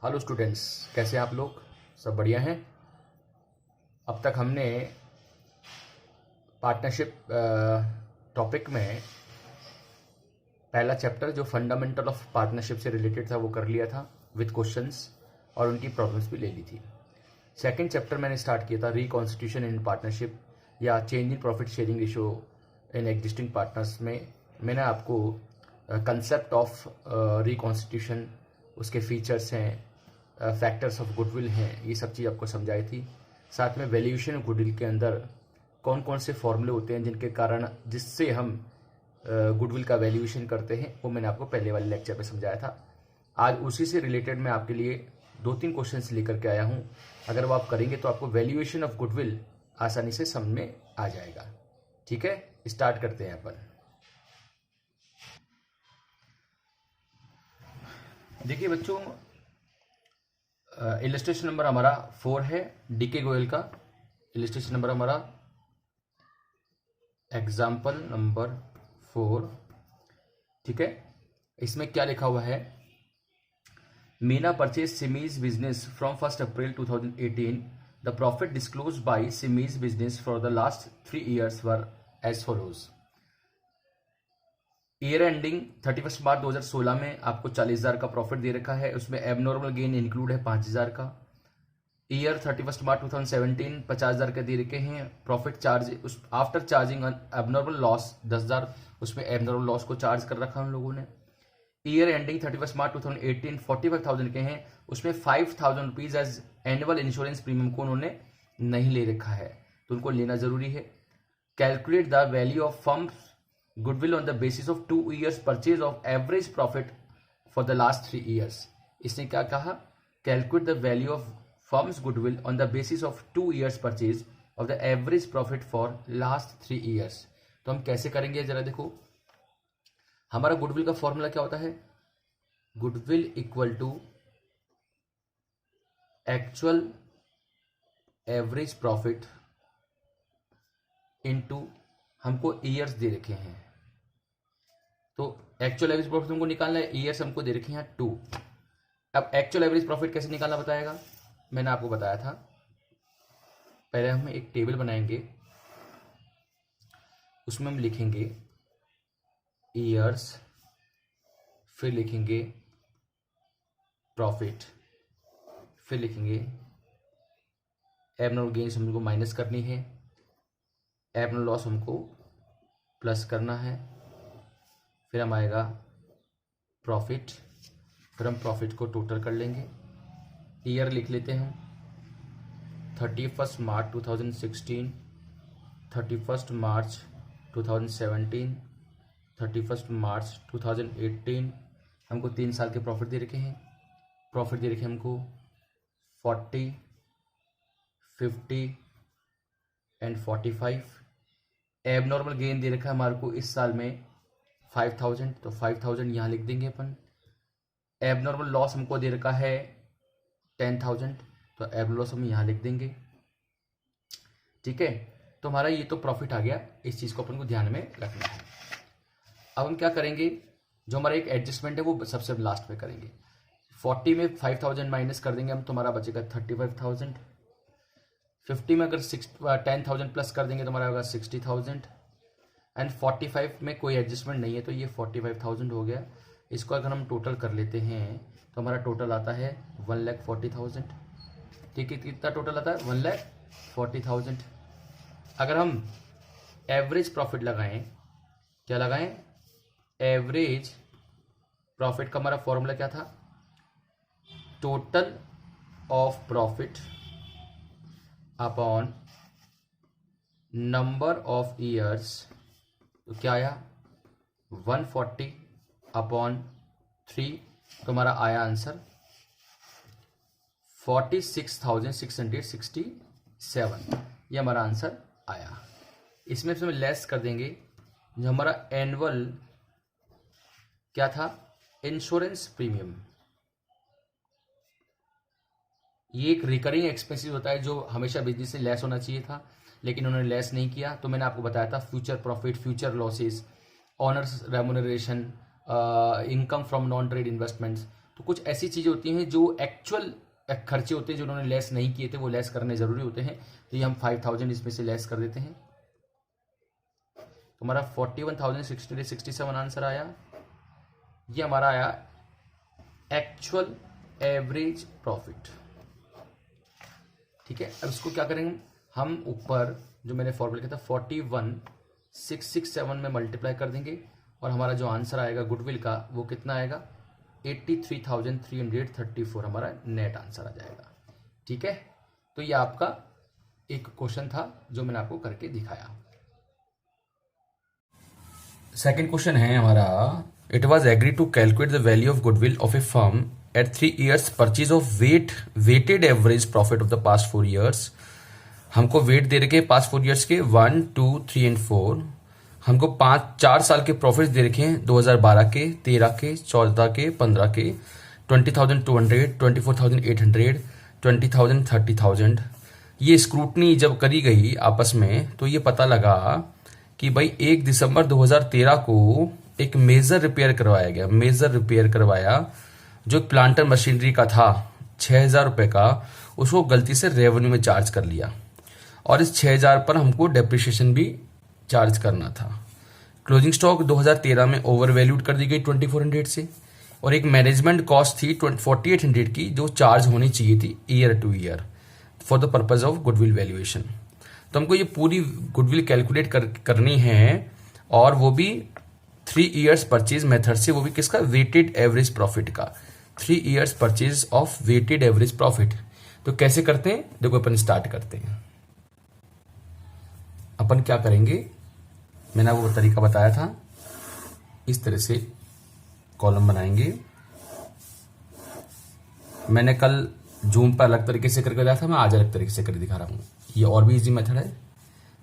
Hello students, कैसे हैं आप लोग? सब बढ़िया हैं। अब तक हमने पार्टनरशिप टॉपिक में पहला चैप्टर जो फंडामेंटल ऑफ पार्टनरशिप से रिलेटेड था वो कर लिया था विद क्वेश्चंस और उनकी प्रॉब्लम्स भी ले ली थी। सेकंड चैप्टर मैंने स्टार्ट किया था रिकॉन्स्टिट्यूशन इन पार्टनरशिप या change in profit sharing ratio in existing partners में मैंने आपको कंसेप्ट ऑफ रिकॉन्स्टिट्यूशन, उसके फीचर्स हैं, फैक्टर्स ऑफ गुडविल हैं, ये सब चीज़ आपको समझाई थी। साथ में वैल्यूएशन ऑफ गुडविल के अंदर कौन कौन से फॉर्मूले होते हैं जिनके कारण जिससे हम गुडविल का वैल्यूएशन करते हैं वो मैंने आपको पहले वाले लेक्चर में समझाया था। आज उसी से रिलेटेड मैं आपके लिए 2-3 क्वेश्चंस लेकर के आया हूँ। अगर वो आप करेंगे तो आपको वैल्यूएशन ऑफ गुडविल आसानी से समझ में आ जाएगा। ठीक है, स्टार्ट करते हैं अपन। देखिए बच्चों, इलस्ट्रेशन नंबर हमारा 4 है डीके गोयल का। इलस्ट्रेशन नंबर हमारा एग्जाम्पल नंबर 4। ठीक है, इसमें क्या लिखा हुआ है? Meena purchase Simi's business from 1 April 2018। The profit disclose by Simi's business for the last 3 years were as follows. Year ending 31 March 2016 में आपको 40,000 का प्रॉफिट दे रखा है, उसमें एबनॉर्मल गेन इंक्लूड है 5,000 का। ईयर 31 मार्च 2017 50,000 का दे रखे हैं प्रॉफिट चार्ज, उस आफ्टर चार्जिंग एबनॉर्मल लॉस 10,000, उसमें एबनॉर्मल लॉस को चार्ज कर रखा हम लोगों ने। ईयर एंडिंग 31 मार्च 2018 45,000 के हैं, उसमें 5,000 rupees as annual insurance premium को उन्होंने नहीं ले रखा है, तो उनको लेना जरूरी है। Calculate the value of firm goodwill on the basis of 2 years purchase of average profit for the last 3 years। इसने क्या कहा? Calculate the value of firms goodwill on the basis of 2 years purchase of the average profit for last 3 years। तो हम कैसे करेंगे जरा देखो। हमारा गुडविल का फॉर्मूला क्या होता है? Goodwill equal to actual average profit into, हमको ईयर्स दे रखे हैं तो एक्चुअल एवरेज प्रॉफिट हमको निकालना है, ईयर्स हमको दे रखे हैं 2। अब एक्चुअल एवरेज प्रॉफिट कैसे निकालना बताएगा? मैंने आपको बताया था, पहले हम एक टेबल बनाएंगे, उसमें हम लिखेंगे ईयर्स, फिर लिखेंगे प्रॉफिट, फिर लिखेंगे एबनॉर्मल गेन्स हमको माइनस करनी है, एबनॉर्मल लॉस हमको प्लस करना है, फिर हम आएगा प्रॉफिट, फिर हम प्रॉफिट को टोटल कर लेंगे। ईयर लिख लेते हैं 31 मार्च 2016, 31 मार्च 2017, 31 मार्च 2018। हमको 3 साल के प्रॉफिट दे रखे हैं। प्रॉफिट दे रखे हमको 40, 50 एंड 45। एबनॉर्मल गेन दे रखा है हमारे को इस साल में 5,000, तो 5,000 यहाँ लिख देंगे अपन। एबनॉर्मल लॉस हमको दे रखा है 10,000, तो एबनॉर्मल लॉस हम यहाँ लिख देंगे। ठीक है, तो हमारा ये तो प्रॉफिट आ गया, इस चीज़ को अपन को ध्यान में रखना है। अब हम क्या करेंगे, जो हमारा एक एडजस्टमेंट है वो सबसे लास्ट में करेंगे। 40 में 5,000 माइनस कर देंगे हम, तो हमारा बचेगा 35,000। 50 में अगर 10,000 प्लस कर देंगे तो हमारा होगा 60,000 एंड 45 में कोई एडजस्टमेंट नहीं है तो ये 45,000 हो गया। इसको अगर हम टोटल कर लेते हैं तो हमारा टोटल आता है 1,40,000। ठीक है, कितना टोटल आता है? 1,40,000। अगर हम एवरेज प्रॉफिट लगाएं, क्या लगाएं? एवरेज प्रॉफिट का हमारा फॉर्मूला क्या था? Total of profit upon number of years, तो क्या आया? 140 अपॉन 3, तो हमारा आया आंसर 46,667। ये हमारा आंसर आया। इसमें से हम लेस कर देंगे जो हमारा एनुअल क्या था? Insurance premium. ये एक रिकरिंग एक्सपेंसिस होता है जो हमेशा बिजनेस से लेस होना चाहिए था, लेकिन उन्होंने लेस नहीं किया। तो मैंने आपको बताया था future profit, future losses, honours remuneration, income from non trade investments, तो तो कुछ ऐसी चीज़ें होती हैं जो एक्चुअल खर्चे होते हैं जो उन्होंने लेस नहीं किए थे, वो लेस करने ज़रूरी होते हैं। तो ये हम 5000 इसमें से लेस कर देते हैं, तो हमारा 41,067 आंसर आया। ये हमारा आया एक्चुअल एवरेज प्रॉफिट। ठीक है, अब इसको क्या करेंगे हम, ऊपर जो मैंने फॉर्मूला किया था 41,667 में मल्टीप्लाई कर देंगे और हमारा जो आंसर आएगा गुडविल का वो कितना आएगा 83,334 हमारा नेट आंसर आ जाएगा। ठीक है, तो ये आपका एक क्वेश्चन था जो मैंने आपको करके दिखाया। सेकंड क्वेश्चन है हमारा, it was agree to calculate the value of goodwill of a firm at 3 years purchase of weighted average profit of the past 4 years। हमको वेट दे रखे पास्ट 4 years के 1, 2, 3 एंड 4। हमको 4 साल के प्रॉफिट्स दे रखे हैं 2012 के, 13 के, 14 के, 15 के, 20,200, 24,800, 20,000, 30,000। ये स्क्रूटनी जब करी गई आपस में तो ये पता लगा कि भाई 1 दिसंबर 2013 को एक मेजर रिपेयर करवाया गया। मेजर रिपेयर करवाया जो प्लांटर मशीनरी का था 6,000 रुपए का, उसको गलती से रेवेन्यू में चार्ज कर लिया और इस 6,000 पर हमको डेप्रिसिएशन भी चार्ज करना था। क्लोजिंग स्टॉक 2013 में ओवर वैल्यूड कर दी गई 2400 से, और एक मैनेजमेंट कॉस्ट थी 4800 की जो चार्ज होनी चाहिए थी year two year for the purpose of goodwill valuation. तो हमको ये पूरी गुडविल कैलकुलेट करनी है, और वो भी 3 years परचेज मेथड से, वो भी किसका, वेटेड एवरेज प्रॉफिट का। 3 years purchase of weighted average profit. तो कैसे करते हैं, देखो अपन स्टार्ट करते हैं। अपन क्या करेंगे, मैंने वो तरीका बताया था, इस तरह से कॉलम बनाएंगे। मैंने कल जूम पर अलग तरीके से करके बताया था, मैं आज अलग तरीके से करके दिखा रहा हूं। ये और भी इजी मेथड है।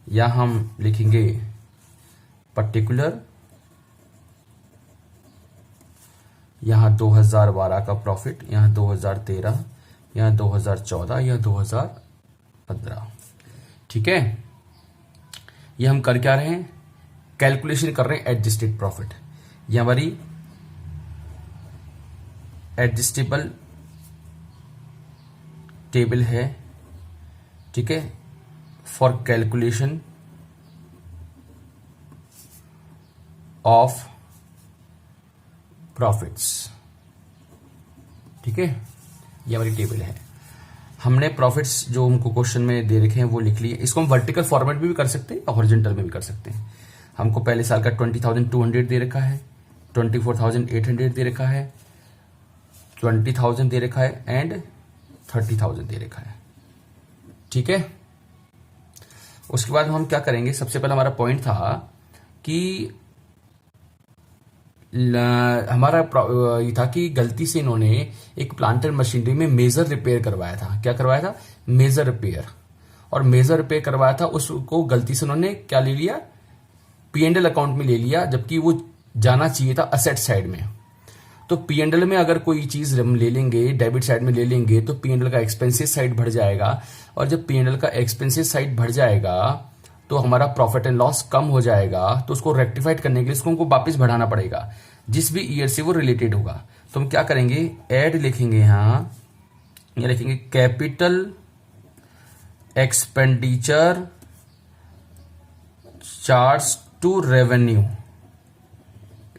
या हम लिखेंगे पर्टिकुलर, यहां 2012 का प्रॉफिट, यहां 2013, यहां 2014, यहां 2015। ठीक है, ये हम कर क्या रहे हैं, कैलकुलेशन कर रहे हैं एडजस्टेड प्रॉफिट। ये हमारी एडजस्टेबल टेबल है। ठीक है, फॉर कैलकुलेशन ऑफ प्रॉफिट्स। ठीक है, ये हमारी टेबल है। हमने प्रॉफिट्स जो हमको क्वेश्चन में दे रखे हैं वो लिख लिए। इसको हम वर्टिकल फॉर्मेट में भी कर सकते हैं और हॉरिजॉन्टल में भी कर सकते हैं। हमको पहले साल का 20,200 दे रखा है, 24,800 दे रखा है, 20,000 दे रखा है एंड 30,000 दे रखा है। ठीक है, उसके बाद हम क्या करेंगे, सबसे पहले हमारा पॉइंट था कि हमारा ये था कि गलती से इन्होंने एक प्लांटर मशीनरी में मेजर रिपेयर करवाया था। क्या करवाया था, मेजर रिपेयर। और मेजर रिपेयर करवाया था, उसको गलती से उन्होंने क्या ले लिया, P&L अकाउंट में ले लिया, जबकि वो जाना चाहिए था असेट साइड में। तो P&L में अगर कोई चीज हम ले लेंगे, डेबिट साइड में ले लेंगे, तो P&L का एक्सपेंसेस साइड बढ़ जाएगा, और जब P&L का एक्सपेंसेस साइड बढ़ जाएगा तो हमारा प्रॉफिट एंड लॉस कम हो जाएगा। तो उसको रेक्टिफाइड करने के लिए इसको हमको वापस बढ़ाना पड़ेगा, जिस भी ईयर से वो रिलेटेड होगा। तो हम क्या करेंगे, ऐड लिखेंगे, यहां ये लिखेंगे capital expenditure charge to revenue.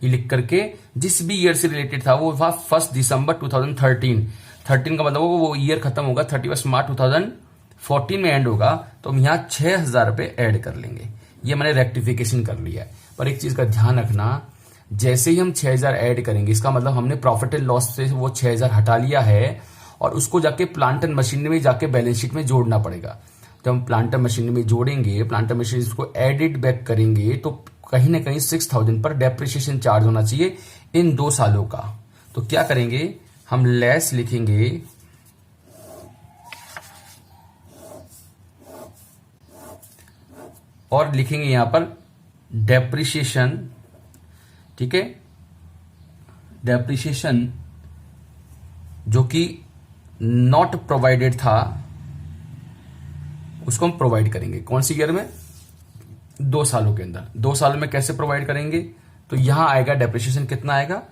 ये लिख करके जिस भी ईयर से रिलेटेड था, वो था 1 दिसंबर 2013। 13 का मतलब वो ईयर खत्म होगा 31 मार्च 2014 में एंड होगा। तो हम यहां 6,000 रुपए ऐड कर लेंगे। ये मैंने रेक्टिफिकेशन कर लिया है। पर एक चीज का ध्यान रखना, जैसे ही हम 6,000 ऐड करेंगे, इसका मतलब हमने प्रॉफिट एंड लॉस से वो 6,000 हटा लिया है, और उसको जाके प्लांट एंड मशीनरी में जाके बैलेंस शीट में जोड़ना पड़ेगा। जब हम प्लांटर मशीनरी में जोड़ेंगे, प्लांटर मशीनरी को एडिट बैक करेंगे, तो कहीं ना कहीं 6,000 पर डेप्रिसिएशन चार्ज होना चाहिए इन 2 सालों का। तो क्या करेंगे, हम लेस लिखेंगे और लिखेंगे यहां पर डेप्रिसिएशन। ठीक है, डेप्रिसिएशन जो कि नॉट प्रोवाइडेड था उसको हम प्रोवाइड करेंगे। कौन सी ईयर में, 2 सालों के अंदर। 2 सालों में कैसे प्रोवाइड करेंगे, तो यहां आएगा डेप्रिसिएशन कितना आएगा,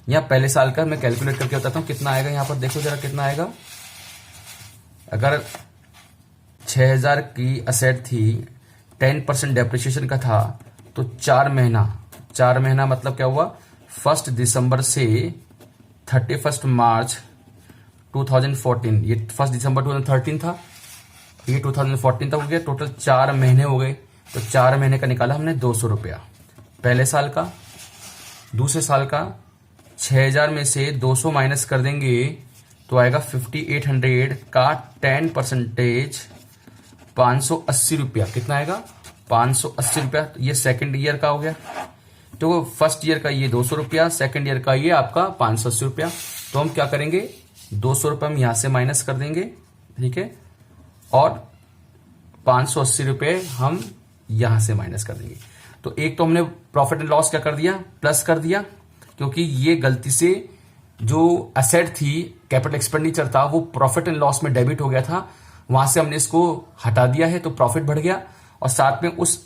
यहाँ पहले साल का मैं कैलकुलेट करके बताता हूँ कितना आएगा। यहाँ पर देखो जरा कितना आएगा। अगर 6000 की असेट थी, 10% डेप्रिसिएशन का था, तो 4 महीना मतलब क्या हुआ, 1 दिसंबर से 31 मार्च 2014, ये 1 दिसंबर 2013 था, ये 2014 तक हो गया, टोटल 4 महीने हो गए। तो 4 महीने का निकाला हमने 200 रुपया पहले साल का। दूसरे साल का 6000 में से 200 माइनस कर देंगे तो आएगा 5800 का 10%, 580 रुपया। कितना आएगा, 580 रुपया। ये सेकेंड ईयर का हो गया। तो फर्स्ट ईयर का ये 200 रुपया, सेकेंड ईयर का ये आपका 580 रुपया। तो हम क्या करेंगे, 200 रुपये हम यहां से माइनस कर देंगे, ठीक है, और 580 रुपये हम यहां से माइनस कर देंगे। तो एक तो हमने प्रॉफिट एंड लॉस क्या कर दिया, प्लस कर दिया, क्योंकि ये गलती से जो असेट थी, कैपिटल एक्सपेंडिचर था, वो प्रॉफिट एंड लॉस में डेबिट हो गया था, वहां से हमने इसको हटा दिया है, तो प्रॉफिट बढ़ गया। और साथ में उस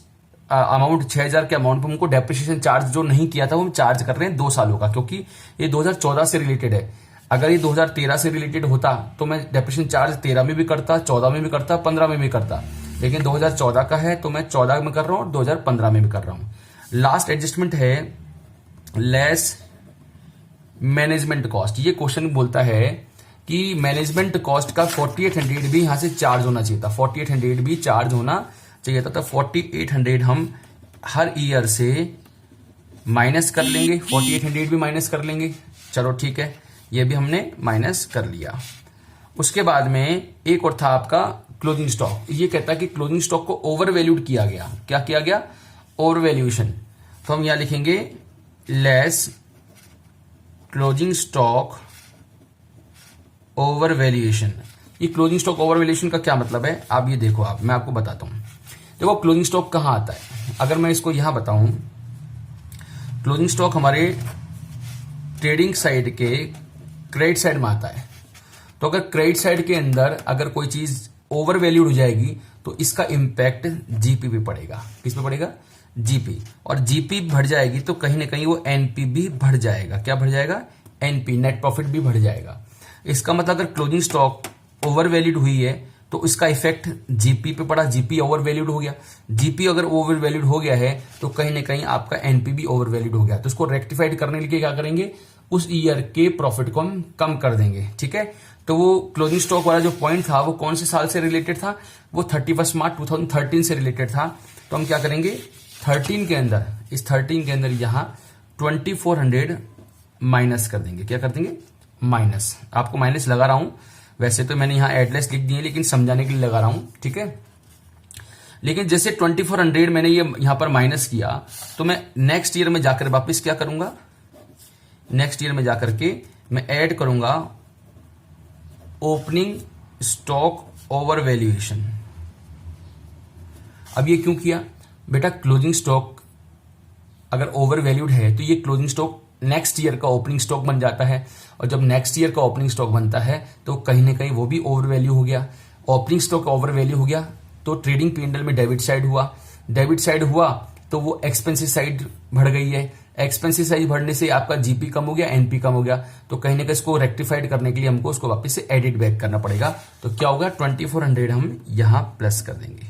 अमाउंट 6000 के अमाउंट पर हमको डेप्रिसिएशन चार्ज जो नहीं किया था वो हम चार्ज कर रहे हैं 2 सालों का, क्योंकि ये 2014 से रिलेटेड है। अगर ये 2013 से रिलेटेड होता तो मैं डेप्रिसिएशन चार्ज 13 में भी करता, 14 में भी करता, 15 में भी करता, लेकिन 2014 का है तो मैं 14 में कर रहा हूं और 2015 में भी कर रहा हूं। लास्ट एडजस्टमेंट है लेस मैनेजमेंट कॉस्ट। ये क्वेश्चन बोलता है कि मैनेजमेंट कॉस्ट का 4800 भी यहां से चार्ज होना चाहिए था, 4800 भी चार्ज होना चाहिए था। तो 4800 हम हर ईयर से माइनस कर लेंगे, 4800 भी माइनस कर लेंगे। चलो ठीक है, ये भी हमने माइनस कर लिया। उसके बाद में एक और था आपका क्लोजिंग स्टॉक। ये कहता है कि क्लोजिंग स्टॉक को ओवर वैल्यूड किया गया। क्या किया गया, ओवर वैल्यूएशन। तो हम यहां लिखेंगे less closing stock over valuation. ये क्लोजिंग स्टॉक ओवर वैल्यूएशन का क्या मतलब है, आप ये देखो, मैं आपको बताता हूं। देखो क्लोजिंग स्टॉक कहां आता है, अगर मैं इसको यहां बताऊं, क्लोजिंग स्टॉक हमारे ट्रेडिंग साइड के क्रेडिट साइड में आता है। तो अगर क्रेडिट साइड के अंदर अगर कोई चीज ओवर वैल्यूड हो जाएगी तो इसका इंपैक्ट जीपी पे पड़ेगा। किस पे पड़ेगा, जीपी। और जीपी बढ़ जाएगी तो कहीं ना कहीं वो एनपी भी बढ़ जाएगा। क्या बढ़ जाएगा, एनपी, नेट प्रॉफिट भी बढ़ जाएगा। इसका मतलब अगर क्लोजिंग स्टॉक ओवर वैल्यूड हुई है तो इसका इफेक्ट जीपी पे पड़ा, जीपी ओवर वैल्यूड हो गया। जीपी अगर ओवर वैल्यूड हो गया है तो कहीं ना कहीं आपका एनपी भी ओवर वैल्यूड हो गया। तो इसको रेक्टिफाइड करने के लिए क्या करेंगे, उस ईयर के प्रॉफिट को हम कम कर देंगे, ठीक है। तो वो क्लोजिंग स्टॉक वाला जो पॉइंट था वो कौन से साल से रिलेटेड था, वो 31 मार्च 2013 से रिलेटेड था। तो हम क्या करेंगे, 13 के अंदर, इस 13 के अंदर यहां 2400 माइनस कर देंगे। क्या कर देंगे, माइनस। आपको माइनस लगा रहा हूं, वैसे तो मैंने यहां एडलेस लिख दिए, लेकिन समझाने के लिए लगा रहा हूं, ठीक है। लेकिन जैसे 2400 मैंने ये यहां पर माइनस किया तो मैं नेक्स्ट ईयर में जाकर वापस क्या करूंगा, नेक्स्ट ईयर में जाकर के मैं ऐड करूंगा ओपनिंग स्टॉक ओवर वैल्यूएशन। अब ये क्यों किया बेटा, क्लोजिंग स्टॉक अगर ओवर वैल्यूड है तो ये क्लोजिंग स्टॉक नेक्स्ट ईयर का ओपनिंग स्टॉक बन जाता है, और जब नेक्स्ट ईयर का ओपनिंग स्टॉक बनता है तो कहीं ना कहीं वो भी ओवर वैल्यू हो गया। ओपनिंग स्टॉक ओवर वैल्यू हो गया तो ट्रेडिंग पीएनएल में डेबिट साइड हुआ, डेबिट साइड हुआ तो वो एक्सपेंसिव साइड बढ़ गई है। एक्सपेंसिव साइड बढ़ने से आपका जीपी कम हो गया, एनपी कम हो गया। तो कहीं ना कहीं इसको रेक्टिफाइड करने के लिए हमको उसको वापस से एडिट बैक करना पड़ेगा। तो क्या होगा, 2400 हम यहां प्लस कर देंगे।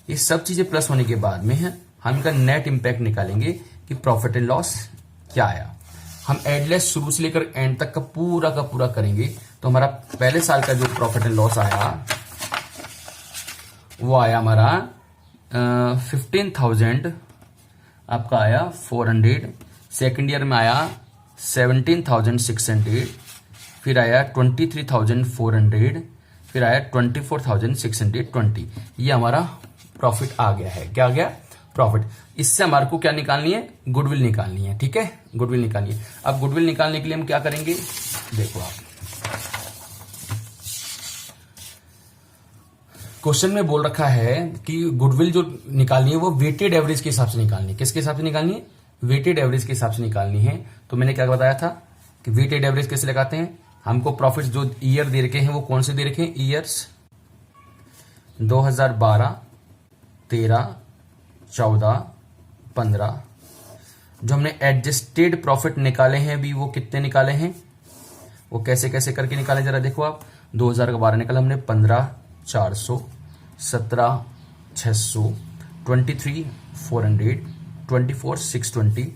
ये सब चीजें प्लस होने के बाद में हम इनका नेट इंपैक्ट निकालेंगे कि प्रॉफिट एंड लॉस क्या आया। हम एडलेस शुरू से लेकर एंड तक का पूरा करेंगे। तो हमारा पहले साल का जो प्रॉफिट एंड लॉस आया वो आया हमारा 15,000 आपका आया 400। सेकेंड ईयर में आया 17,600, फिर आया 23,400, फिर आया 24,620। ये हमारा प्रॉफिट आ गया है। क्या आ गया, प्रॉफिट। इससे हमारे को क्या निकालनी है, गुडविल निकालनी है, ठीक है, गुडविल निकालनी है। अब गुडविल निकालने के लिए हम क्या करेंगे, देखो आप क्वेश्चन में बोल रखा है कि गुडविल जो निकालनी है वो वेटेड एवरेज के हिसाब से निकालनी है। किसके हिसाब से निकालनी है, वेटेड एवरेज के हिसाब से निकालनी है। तो मैंने क्या बताया था कि वेटेड एवरेज कैसे लगाते हैं, हमको प्रॉफिट जो ईयर दे रखे हैं वो कौन से दे रखे हैं, ईयर्स 2012, 13, 14, 15। जो हमने एडजस्टेड प्रॉफिट निकाले हैं अभी, वो कितने निकाले हैं, वो कैसे कैसे करके निकाले जरा देखो आप। 2000 का 12 निकाला हमने, 15,400, 17,600, 23,400, 24,620।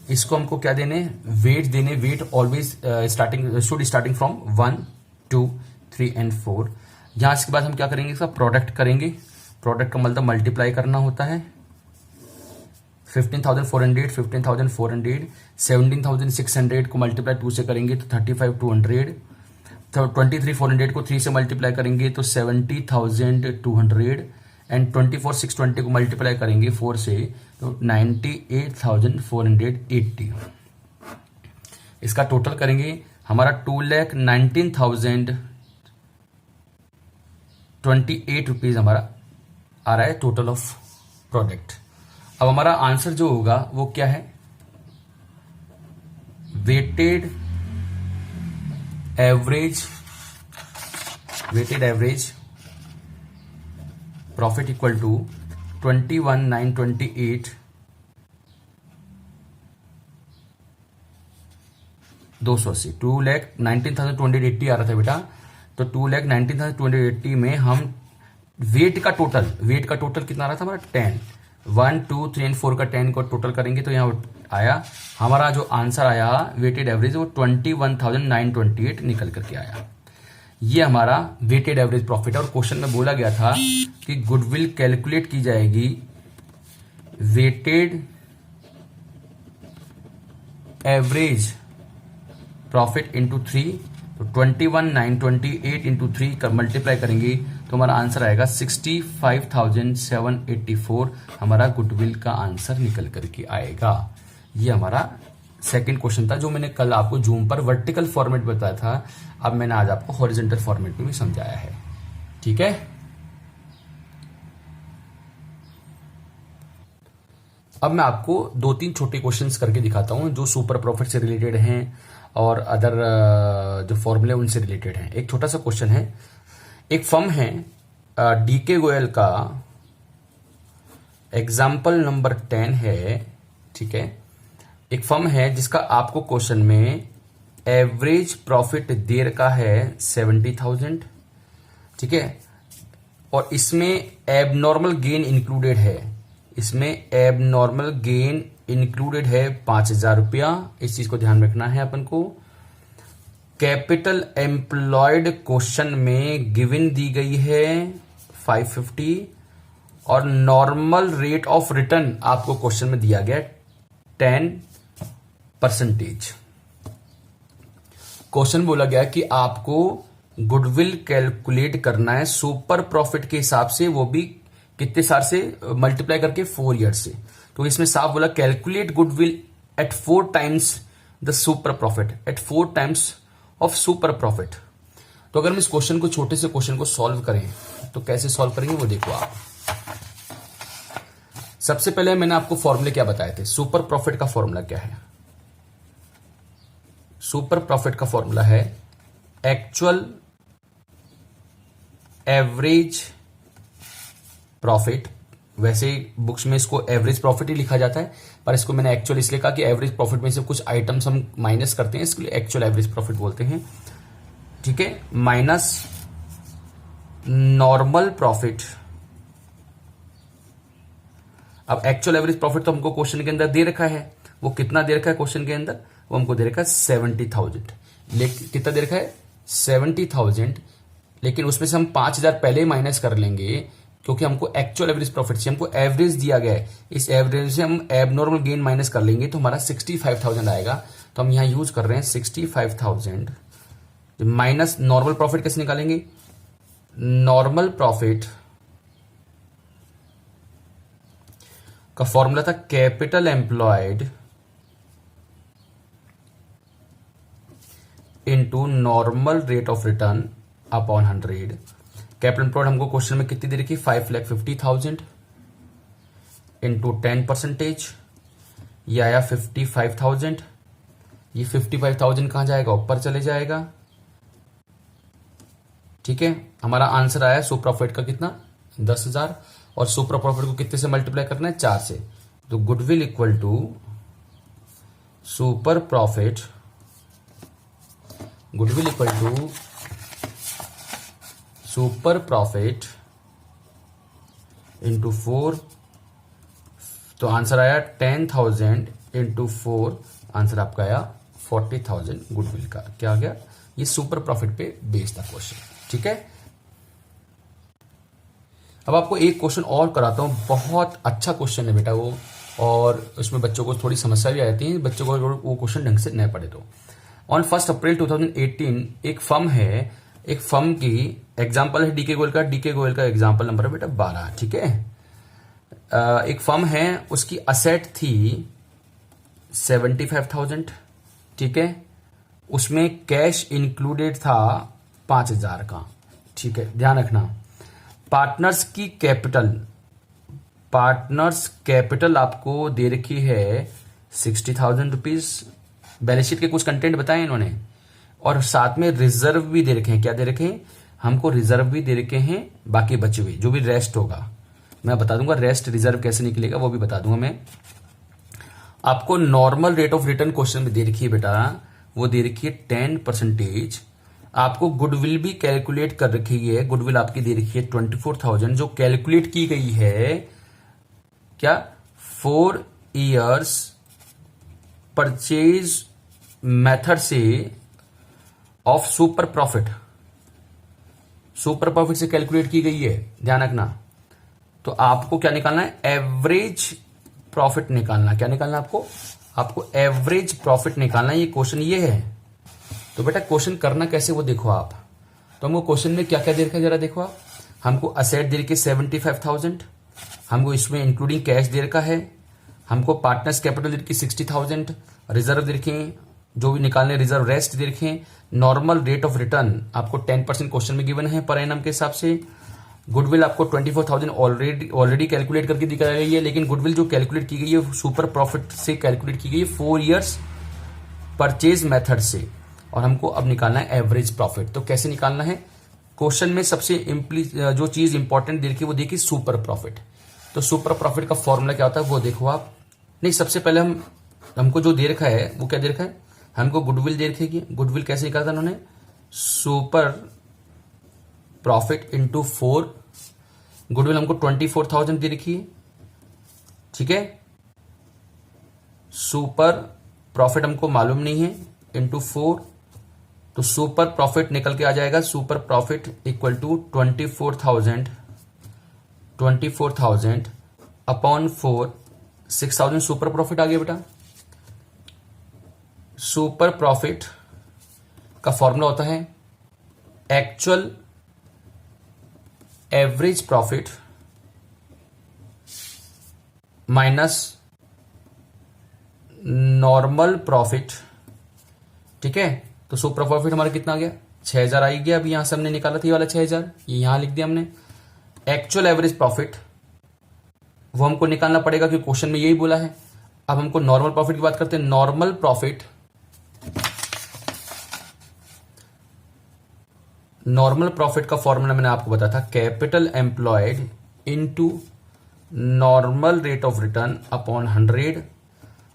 इसको हमको क्या देने, वेट देने। Weight always starting from 1, 2, 3 and 4। यहां इसके बाद हम क्या करेंगे, इसका प्रोडक्ट करेंगे। प्रोडक्ट का मतलब मल्टीप्लाई करना होता है। 15,400, 15,400, 17,600 को मल्टीप्लाई 2 से करेंगे तो 35,200, तो 23,400 को 3 से मल्टीप्लाई करेंगे तो 70,200, एंड 24,620 को मल्टीप्लाई करेंगे 4 से तो 98,480। इसका टोटल करेंगे, हमारा 2,19,028 रुपीज हमारा आ रहा है टोटल ऑफ प्रोडक्ट। अब हमारा आंसर जो होगा वो क्या है, weighted average profit equal to 21,928 280। 2,19,280 आ रहा था बेटा, तो 2,19,280 में हम वेट का टोटल कितना आ रहा था हमारा, 10, 1, 2, 3 एंड 4 का 10 को टोटल करेंगे तो यहाँ आया हमारा जो आंसर आया वेटेड एवरेज, वो 21,928 निकल करके आया। ये हमारा वेटेड एवरेज प्रॉफिट है। और क्वेश्चन में बोला गया था कि गुडविल कैलकुलेट की जाएगी वेटेड एवरेज प्रॉफिट इंटू 3, तो 21,928 इंटू 3 का मल्टीप्लाई करेंगे तो हमारा आंसर आएगा 65,784। हमारा गुडविल का आंसर निकल करके आएगा। ये हमारा सेकंड क्वेश्चन था, जो मैंने कल आपको जूम पर वर्टिकल फॉर्मेट बताया था, अब मैंने आज आपको हॉरिजॉन्टल फॉर्मेट में भी समझाया है। ठीक है, अब मैं आपको 2-3 छोटे क्वेश्चंस करके दिखाता हूं जो सुपर प्रॉफिट से रिलेटेड हैं और अदर जो फॉर्मूले उनसे रिलेटेड हैं। एक छोटा सा क्वेश्चन है, एक फर्म है डीके गोयल का एग्जाम्पल नंबर 10 है। ठीक है, एक फर्म है जिसका आपको क्वेश्चन में एवरेज प्रॉफिट दे रखा है 70,000। ठीक है, और इसमें एबनॉर्मल गेन इंक्लूडेड है, इसमें एबनॉर्मल गेन इंक्लूडेड है 5,000 रुपया। इस चीज को ध्यान रखना है अपन को। कैपिटल एम्प्लॉयड क्वेश्चन में गिवन दी गई है 550 और नॉर्मल रेट ऑफ रिटर्न आपको क्वेश्चन में दिया गया 10%। क्वेश्चन बोला गया कि आपको गुडविल कैलकुलेट करना है सुपर प्रॉफिट के हिसाब से, वो भी कितने साल से, मल्टीप्लाई करके 4 ईयर से। तो इसमें साफ बोला calculate goodwill at 4 times the super profit, at 4 times of super profit. तो अगर हम इस क्वेश्चन को, छोटे से क्वेश्चन को सॉल्व करें तो कैसे सॉल्व करेंगे वो देखो आप। सबसे पहले मैंने आपको फॉर्मूले क्या बताए थे, सुपर प्रॉफिट का फॉर्मूला क्या है। सुपर प्रॉफिट का फॉर्मूला है एक्चुअल एवरेज प्रॉफिट। वैसे बुक्स में इसको एवरेज प्रॉफिट ही लिखा जाता है, पर इसको मैंने एक्चुअल इसलिए कहा कि एवरेज प्रॉफिट में से कुछ आइटम्स हम माइनस करते हैं, इसके लिए एक्चुअल एवरेज प्रॉफिट बोलते हैं। ठीक है, माइनस नॉर्मल प्रॉफिट। अब एक्चुअल एवरेज प्रॉफिट तो हमको क्वेश्चन के अंदर दे रखा है, वो कितना दे रखा है क्वेश्चन के अंदर, वो हमको दे रखा है 70,000। लेकिन कितना दे रखा है 70,000, लेकिन उसमें से हम 5,000 पहले माइनस कर लेंगे क्योंकि हमको एक्चुअल एवरेज प्रॉफिट से हमको एवरेज दिया गया है। इस एवरेज से हम एबनॉर्मल गेन माइनस कर लेंगे तो हमारा 65,000 आएगा। तो हम यहां यूज कर रहे हैं 65,000 माइनस नॉर्मल प्रॉफिट। कैसे निकालेंगे, नॉर्मल प्रॉफिट का फॉर्मूला था capital employed into normal rate of return upon 100। Capital employed हमको क्वेश्चन में कितनी दे रखी, 5,50,000 इंटू 10%, ये आया 55,000। ये 55,000 कहां जाएगा, ऊपर चले जाएगा। ठीक है, हमारा आंसर आया सुपर प्रॉफिट का कितना, 10,000, और सुपर प्रॉफिट को कितने से मल्टीप्लाई करना है, 4 से। तो goodwill equal to super profit goodwill equal to super profit into 4, तो आंसर आया 10,000 इंटू 4, आंसर आपका आया 40,000 गुडविल का। क्या आ गया? ये सुपर प्रॉफिट पे बेस्ड था क्वेश्चन। ठीक है, अब आपको एक क्वेश्चन और कराता हूं, बहुत अच्छा क्वेश्चन है बेटा वो, और उसमें बच्चों को थोड़ी समस्या भी आती है, बच्चों को वो क्वेश्चन ढंग से नहीं पढ़े तो। ऑन 1 अप्रैल 2018 एक फर्म है, एक फर्म की एग्जाम्पल है डीके गोयल का। डीके गोयल का एग्जाम्पल नंबर है बेटा 12। ठीक है, एक फर्म है, उसकी असेट थी 75,000। ठीक है, उसमें कैश इंक्लूडेड था 5,000 का। ठीक है, ध्यान रखना। पार्टनर्स की कैपिटल, पार्टनर्स कैपिटल आपको दे रखी है 60,000 रुपीज। बैलेंस शीट के कुछ कंटेंट बताए इन्होंने, और साथ में रिजर्व भी दे रखे हैं। क्या दे रखे हैं? हमको रिजर्व भी दे रखे हैं, बाकी बचे हुए जो भी रेस्ट होगा मैं बता दूंगा। रेस्ट रिजर्व कैसे निकलेगा वो भी बता दूंगा मैं आपको। Normal rate of return question में दे रखी है बेटा, वो दे रखी है 10%। आपको गुडविल भी कैलकुलेट कर रखी है, गुडविल आपकी दे रखी है 24,000, जो कैलकुलेट की गई है क्या 4 इयर्स परचेज मेथड से of super profit, super profit से कैलकुलेट की गई है, ध्यान रखना। तो आपको क्या निकालना है? एवरेज प्रॉफिट निकालना। क्या निकालना आपको? आपको एवरेज प्रॉफिट निकालना। ये क्वेश्चन ये है। तो बेटा क्वेश्चन करना कैसे वो देखो आप। तो हमको क्वेश्चन में क्या क्या दे रखा है जरा देखो आप। हमको असेट दे रखी 75,000, हमको इसमें इंक्लूडिंग कैश दे रखा है, हमको पार्टनर्स कैपिटल दे रखी 60,000, रिजर्व दे रखे हैं, जो भी निकालने रिजर्व रेस्ट दे रखे हैं। नॉर्मल रेट ऑफ रिटर्न आपको 10% क्वेश्चन में गिवन है पर एनम के हिसाब से। गुडविल आपको 24,000 ऑलरेडी कैलकुलेट करके दिखाई गई है, लेकिन गुडविल जो कैलकुलेट की गई है सुपर प्रॉफिट से कैलकुलेट की गई है 4 इयर्स परचेज मेथड से। और हमको अब निकालना है एवरेज प्रॉफिट। तो कैसे निकालना है? क्वेश्चन में सबसे जो चीज इंपॉर्टेंट दे रखी है वो देखिए सुपर प्रॉफिट। तो सुपर प्रॉफिट का फॉर्मूला क्या होता है वो देखो आप। नहीं, सबसे पहले हमको जो दे रखा है वो क्या दे रखा है? हमको गुडविल दे रखी है। गुडविल कैसे निकाला था उन्होंने? Super profit into 4। गुडविल हमको 24,000 दे रखी है। ठीक है, सुपर प्रॉफिट हमको मालूम नहीं है, इंटू 4। तो सुपर प्रॉफिट निकल के आ जाएगा, super profit equal to 24,000 upon 4, 6,000 super profit आ गया बेटा। सुपर प्रॉफिट का फॉर्मूला होता है actual average profit minus normal profit. ठीक है, तो सुपर प्रॉफिट हमारा कितना आ गया? 6,000 आई गया। अभी यहां से हमने निकाला था ये वाला 6,000, ये यहां लिख दिया हमने। एक्चुअल एवरेज प्रॉफिट वो हमको निकालना पड़ेगा क्योंकि क्वेश्चन में यही बोला है। अब हमको नॉर्मल प्रॉफिट की बात करते हैं। नॉर्मल प्रॉफिट, नॉर्मल प्रॉफिट का फॉर्मूला मैंने आपको बताया था capital employed into normal rate of return upon 100।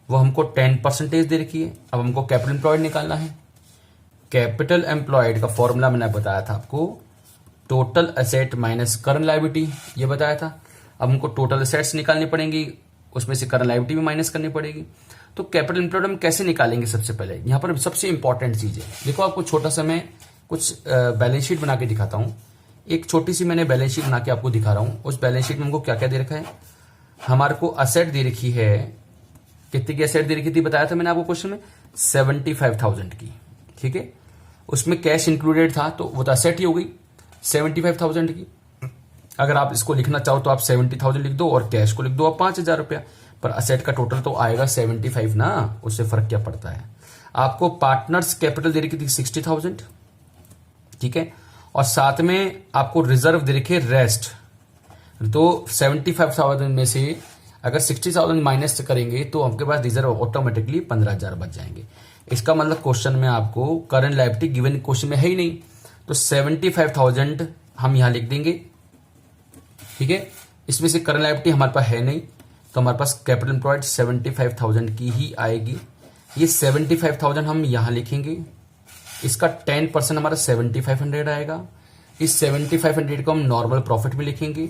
वो हमको 10% दे रखी है। अब हमको कैपिटल एम्प्लॉयड निकालना है। कैपिटल एम्प्लॉयड का फॉर्मूला मैंने बताया था आपको, total asset minus current liability, ये बताया था। अब हमको टोटल एसेट्स निकालनी पड़ेंगी, उसमें से करंट लायबिलिटी भी माइनस करनी पड़ेगी। तो कैपिटल एम्प्लॉयड हम कैसे निकालेंगे? सबसे पहले यहां पर सबसे इंपॉर्टेंट चीज है, देखो आपको छोटा सा मैं कुछ बैलेंस शीट बना के दिखाता हूं। एक छोटी सी मैंने बैलेंस शीट बना के आपको दिखा रहा हूं। उस बैलेंस शीट में हमको क्या क्या दे रखा है? हमारे को असेट दे रखी है, कितनी की असेट दे रखी थी बताया था मैंने आपको क्वेश्चन में, 75,000 की। ठीक है, उसमें कैश इंक्लूडेड था तो वो तो असेट ही हो गई 75,000 की। अगर आप इसको लिखना चाहो तो आप 70,000 लिख दो और कैश को लिख दो आप 5,000 रुपया, पर असेट का टोटल तो आएगा 75 ना, उससे फर्क क्या पड़ता है। आपको पार्टनर्स कैपिटल दे रखी थी 60,000। ठीक है, और साथ में आपको रिजर्व दे रखे रेस्ट। तो 75,000 में से अगर 60,000 माइनस करेंगे तो आपके पास रिजर्व ऑटोमेटिकली 15,000 बच जाएंगे। इसका मतलब क्वेश्चन में आपको करंट लायबिलिटी गिवन क्वेश्चन में है ही नहीं, तो 75,000 हम यहां लिख देंगे। ठीक है, इसमें से करंट लायबिलिटी हमारे पास है नहीं, तो हमारे पास कैपिटल एम्प्लॉयड 75,000 की ही आएगी। ये 75,000 हम यहां लिखेंगे, इसका 10% हमारा 7,500 आएगा। इस 7,500 को हम नॉर्मल प्रॉफिट में लिखेंगे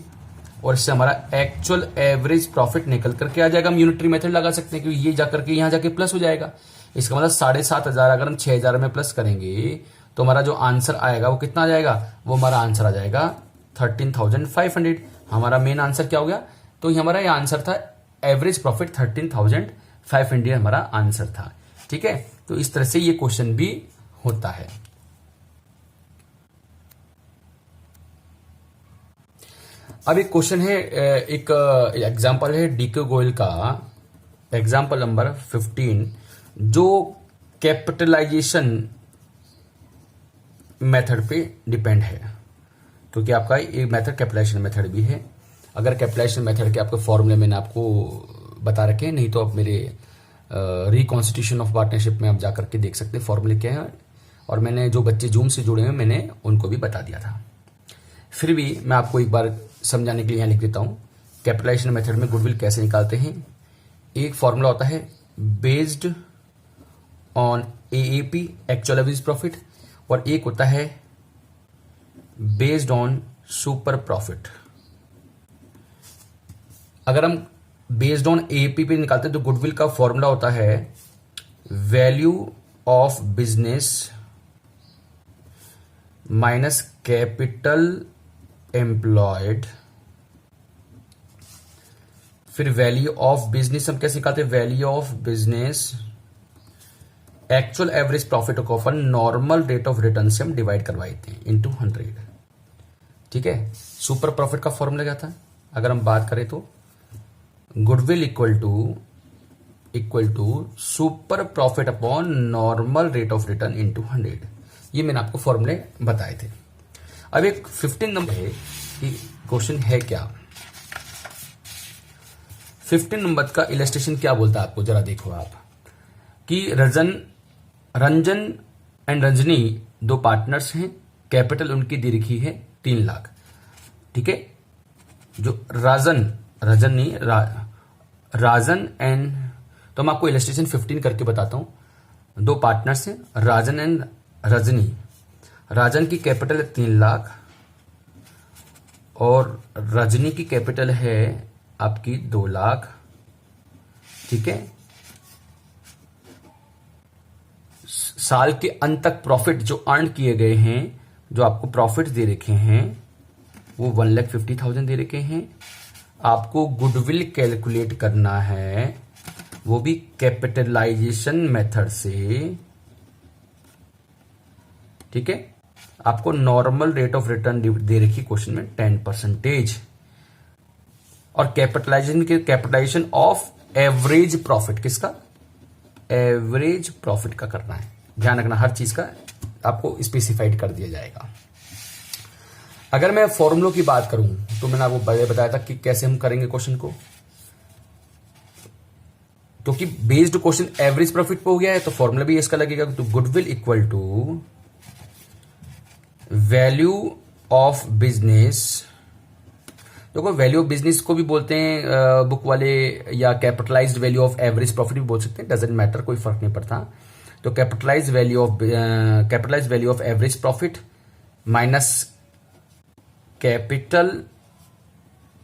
और इससे हमारा एक्चुअल एवरेज प्रॉफिट निकल करके आ जाएगा। हम यूनिटरी मेथड लगा सकते हैं क्योंकि ये जाकर के यहां जाके प्लस हो जाएगा। इसका मतलब 7,500 अगर हम 6,000 में प्लस करेंगे तो हमारा जो आंसर आएगा वो कितना आ जाएगा, वो हमारा आंसर आ जाएगा 13,500। हमारा मेन आंसर क्या हो गया, तो ये हमारा ये आंसर था, एवरेज प्रॉफिट 13,500 हमारा आंसर था। ठीक है, तो इस तरह से ये क्वेश्चन भी होता है। अब एक क्वेश्चन है, एक एग्जांपल है डीके गोयल का, एग्जांपल नंबर 15, जो कैपिटलाइजेशन मेथड पे डिपेंड है, क्योंकि आपका ये मेथड कैपिटलाइजेशन मेथड भी है। अगर कैपिटलाइजेशन मेथड के आपके फॉर्मूले मैंने आपको बता रखे हैं, नहीं तो आप मेरे रिकॉन्स्टिट्यूशन ऑफ पार्टनरशिप में आप जाकर के देख सकते हैं फॉर्मूले क्या है, और मैंने जो बच्चे जूम से जुड़े हैं मैंने उनको भी बता दिया था। फिर भी मैं आपको एक बार समझाने के लिए यहाँ लिख देता हूँ, कैपिटलाइजेशन मेथड में गुडविल कैसे निकालते हैं। एक फॉर्मूला होता है based on AAP, actual average profit, और एक होता है बेस्ड ऑन सुपर प्रॉफिट। अगर हम बेस्ड ऑन एएपी पे निकालते हैं तो गुडविल का फॉर्मूला होता है value of business minus capital employed, फिर वैल्यू ऑफ बिजनेस हम कैसे निकालते हैं, value of business actual average profit को अपन नॉर्मल रेट ऑफ रिटर्न से हम डिवाइड करवाते हैं इनटू 100। ठीक है, सुपर प्रॉफिट का फॉर्मूला क्या था, अगर हम बात करें तो goodwill equal to super profit upon normal rate of return into 100। ये मैंने आपको फॉर्मूले बताए थे। अब एक 15 नंबर है कि क्वेश्चन है क्या, 15 नंबर का इलस्ट्रेशन क्या बोलता है आपको, जरा देखो आप, कि रंजन एंड रंजनी दो पार्टनर्स हैं, कैपिटल उनकी दे रखी है 3 लाख। ठीक है, जो राजन एंड, तो मैं आपको इलस्ट्रेशन 15 करके बताता हूं। दो पार्टनर्स हैं राजन एंड रजनी, राजन की कैपिटल है 3 लाख और रजनी की कैपिटल है आपकी 2 लाख। ठीक है, साल के अंत तक प्रॉफिट जो अर्न किए गए हैं, जो आपको प्रॉफिट दे रखे हैं वो 1,50,000 दे रखे हैं। आपको गुडविल कैलकुलेट करना है, वो भी कैपिटलाइजेशन मेथड से। ठीक है, आपको नॉर्मल रेट ऑफ रिटर्न दे रखी क्वेश्चन में 10%, और कैपिटलाइजेशन ऑफ एवरेज प्रॉफिट, किसका, एवरेज प्रॉफिट का करना है। ध्यान रखना, हर चीज का आपको स्पेसिफाइड कर दिया जाएगा। अगर मैं फॉर्मूलों की बात करूं तो मैंने आपको पहले बताया था कि कैसे हम करेंगे क्वेश्चन को, क्योंकि बेस्ड क्वेश्चन एवरेज प्रॉफिट पे हो गया है तो फॉर्मूला भी इसका लगेगा। तो goodwill equal to value of business, देखो वैल्यू ऑफ बिजनेस को भी बोलते हैं बुक वाले, या capitalised value of average profit भी बोल सकते हैं, डजेंट मैटर, कोई फर्क नहीं पड़ता। तो capitalised value of average profit minus capital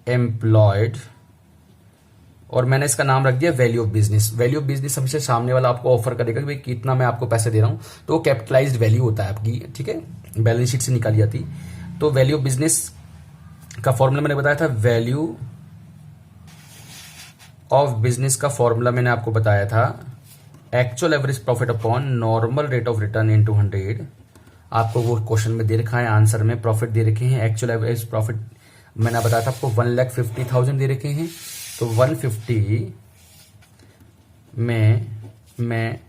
employed, और मैंने इसका नाम रख दिया value of business. Value of business हमेशा सामने वाला आपको ऑफर करेगा कि भाई कितना मैं आपको पैसे दे रहा हूं, तो वो कैपिटलाइज्ड वैल्यू होता है आपकी। ठीक है, बैलेंस शीट से निकाली जाती। तो वैल्यू ऑफ बिजनेस का फॉर्मूला मैंने बताया था, वैल्यू ऑफ बिजनेस का फॉर्मूला मैंने आपको बताया था actual average profit upon normal rate of return into 100। आपको वो क्वेश्चन में दे रखा है, आंसर में प्रॉफिट दे रखे हैं, एक्चुअल एवरेज प्रॉफिट मैंने बताया था आपको 1,50,000 दे रखे हैं। तो 150 में मैं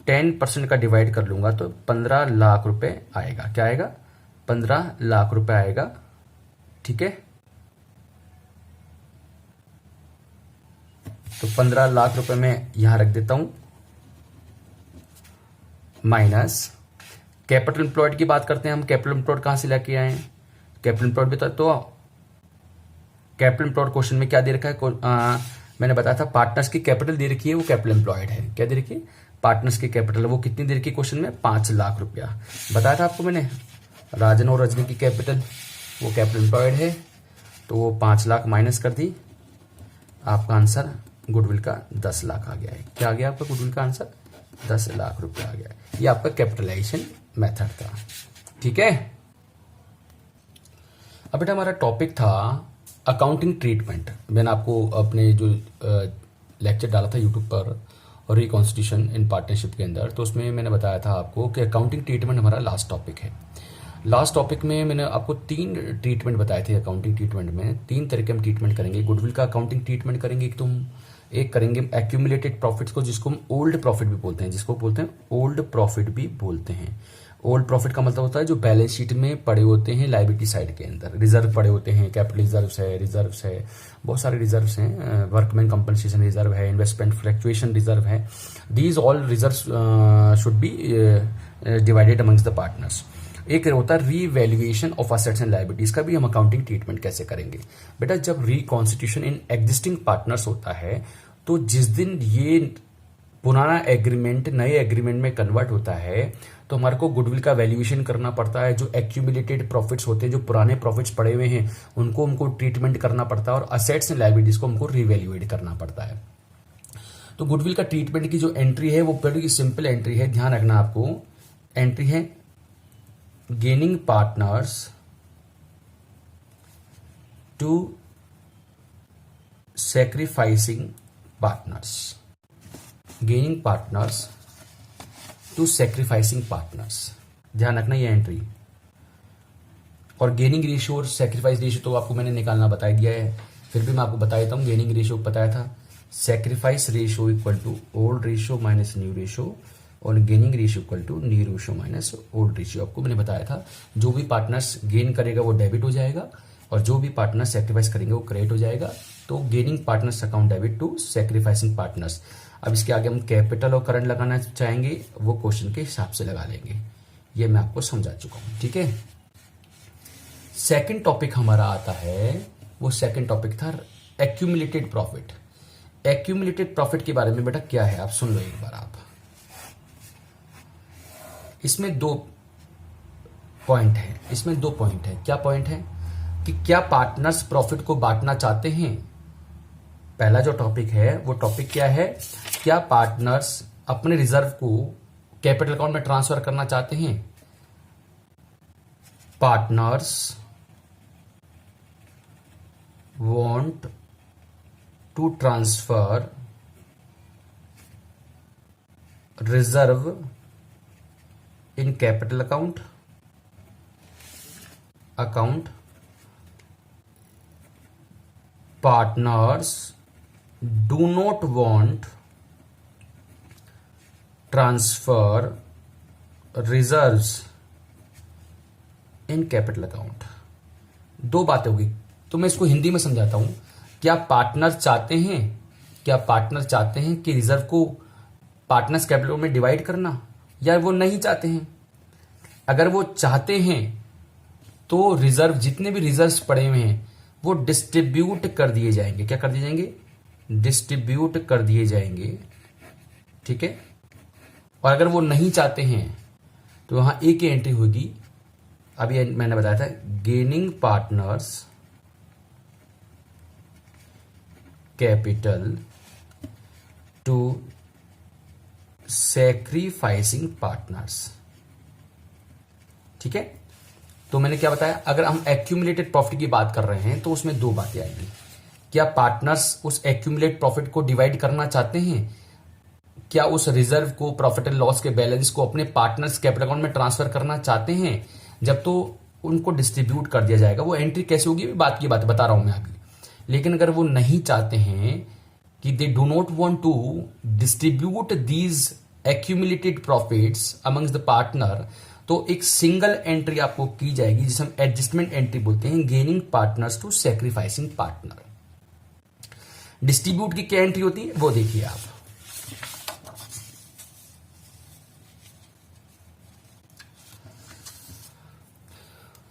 10% का डिवाइड कर लूंगा तो 15 लाख रुपए आएगा। क्या आएगा, 15 लाख रुपए आएगा। ठीक है, तो 15 लाख रुपए में यहां रख देता हूं, माइनस कैपिटल एम्प्लॉयड की बात करते हैं हम। कैपिटल एम्प्लॉयड कहां से लेके आए हैं, कैपिटल एम्प्लॉयड भी तो कैपिटल एम्प्लॉयड क्वेश्चन में क्या दे रखा है, मैंने बताया था पार्टनर्स की कैपिटल दे रखी है, वो कैपिटल एम्प्लॉयड है। क्या दे रखी है? पार्टनर्स की कैपिटल, वो कितनी दे रखी है क्वेश्चन में? 5 लाख रुपया। बताया था आपको मैंने, राजन और रजनी की कैपिटल, वो कैपिटल एम्प्लॉयड है, तो वो 5 लाख माइनस कर दी, आपका आंसर गुडविल का 10 लाख आ गया है। क्या आ गया आपका गुडविल का आंसर? 10 लाख रुपया आ गया है। ये आपका कैपिटलाइजेशन मेथड था। ठीक है। अब बेटा हमारा टॉपिक था अकाउंटिंग ट्रीटमेंट। मैंने आपको अपने जो लेक्चर डाला था यूट्यूब पर रिकॉन्स्टिट्यूशन इन पार्टनरशिप के अंदर, तो उसमें मैंने बताया था आपको कि अकाउंटिंग ट्रीटमेंट हमारा लास्ट टॉपिक है। लास्ट टॉपिक में मैंने आपको 3 ट्रीटमेंट बताए थे। अकाउंटिंग ट्रीटमेंट में 3 तरह के हम ट्रीटमेंट करेंगे। गुडविल का अकाउंटिंग ट्रीटमेंट करेंगे, एक करेंगे एक्यूमुलेटेड प्रॉफिट्स को, जिसको हम ओल्ड प्रॉफिट भी बोलते हैं, जिसको बोलते हैं ओल्ड प्रॉफिट भी बोलते हैं। ओल्ड प्रॉफिट का मतलब होता है जो बैलेंस शीट में पड़े होते हैं लाइबिलिटी साइड के अंदर, रिजर्व पड़े होते हैं, कैपिटल रिजर्व्स है, बहुत सारे रिजर्व्स हैं, वर्कमैन कंपनसेशन रिजर्व है, इन्वेस्टमेंट फ्लक्चुएशन रिजर्व है। These all reserves should be divided amongst the partners. एक होता है revaluation of assets and liabilities का भी हम अकाउंटिंग ट्रीटमेंट कैसे करेंगे। बेटा जब रिकॉन्स्टिट्यूशन इन एग्जिस्टिंग पार्टनर्स होता है, तो जिस दिन ये पुराना एग्रीमेंट नए एग्रीमेंट में कन्वर्ट होता है, तो हमारे को गुडविल का वैल्यूएशन करना पड़ता है। जो एक्यूमुलेटेड प्रॉफिट्स होते हैं, जो पुराने प्रॉफिट्स पड़े हुए हैं, उनको ट्रीटमेंट करना पड़ता है, और असेट्स एंड लायबिलिटीज को हमको रिवैल्यूएट करना पड़ता है। तो गुडविल का ट्रीटमेंट की जो एंट्री है वो बड़ी सिंपल एंट्री है, ध्यान रखना आपको। एंट्री है gaining partners to sacrificing partners. Gaining partners to sacrificing partners, ध्यान रखना ये एंट्री। और गेनिंग रेशियो और सैक्रिफाइस रेशियो तो आपको मैंने निकालना बता दिया है, फिर भी मैं आपको बता देता हूँ। गेनिंग रेशियो बताया था, sacrifice ratio equal to old ratio minus new ratio, और gaining ratio equal to new ratio minus old ratio. आपको मैंने बताया था जो भी पार्टनर्स गेन करेगा वो डेबिट हो जाएगा, और जो भी पार्टनर सैक्रिफाइस करेंगे वो क्रेडिट हो जाएगा। तो gaining partners account debit to sacrificing partners. अब इसके आगे हम कैपिटल और करंट लगाना चाहेंगे, वो क्वेश्चन के हिसाब से लगा लेंगे। ये मैं आपको समझा चुका हूं। ठीक है। सेकंड टॉपिक हमारा आता है, वो सेकंड टॉपिक था एक्यूमुलेटेड प्रॉफिट। एक्यूमुलेटेड प्रॉफिट के बारे में बेटा क्या है, आप सुन लो एक बार आप। इसमें 2 पॉइंट है। क्या पॉइंट है कि क्या पार्टनर्स प्रॉफिट को बांटना चाहते हैं। पहला जो टॉपिक है वो टॉपिक क्या है, क्या पार्टनर्स अपने रिजर्व को कैपिटल अकाउंट में ट्रांसफर करना चाहते हैं। Partners want to transfer reserve in capital account. पार्टनर्स do not want transfer reserves in capital account। 2 बातें होगी, तो मैं इसको हिंदी में समझाता हूं। क्या पार्टनर चाहते हैं कि रिजर्व को पार्टनर्स कैपिटल में डिवाइड करना, या वो नहीं चाहते हैं। अगर वो चाहते हैं तो रिजर्व, जितने भी रिजर्व्स पड़े हुए हैं वो डिस्ट्रीब्यूट कर दिए जाएंगे। क्या कर दिए जाएंगे? डिस्ट्रीब्यूट कर दिए जाएंगे। ठीक है। और अगर वो नहीं चाहते हैं तो वहां एक ही एंट्री होगी, अभी मैंने बताया था, gaining partners capital to sacrificing partners. ठीक है। तो मैंने क्या बताया, अगर हम एक्यूमुलेटेड प्रॉफिट की बात कर रहे हैं तो उसमें 2 बातें आएंगी। क्या पार्टनर्स उस एक्यूमुलेट प्रॉफिट को डिवाइड करना चाहते हैं, क्या उस रिजर्व को, प्रॉफिट एंड लॉस के बैलेंस को अपने पार्टनर्स कैपिटल अकाउंट में ट्रांसफर करना चाहते हैं। जब तो उनको डिस्ट्रीब्यूट कर दिया जाएगा, वो एंट्री कैसे होगी बात की बात बता रहा हूं मैं अभी। लेकिन अगर वो नहीं चाहते हैं कि they do not want to distribute these accumulated profits amongst the partner, तो एक सिंगल एंट्री आपको की जाएगी जिसे हम एडजस्टमेंट एंट्री बोलते हैं, gaining partners to sacrificing partner. Distribute की क्या एंट्री होती है वो देखिए आप।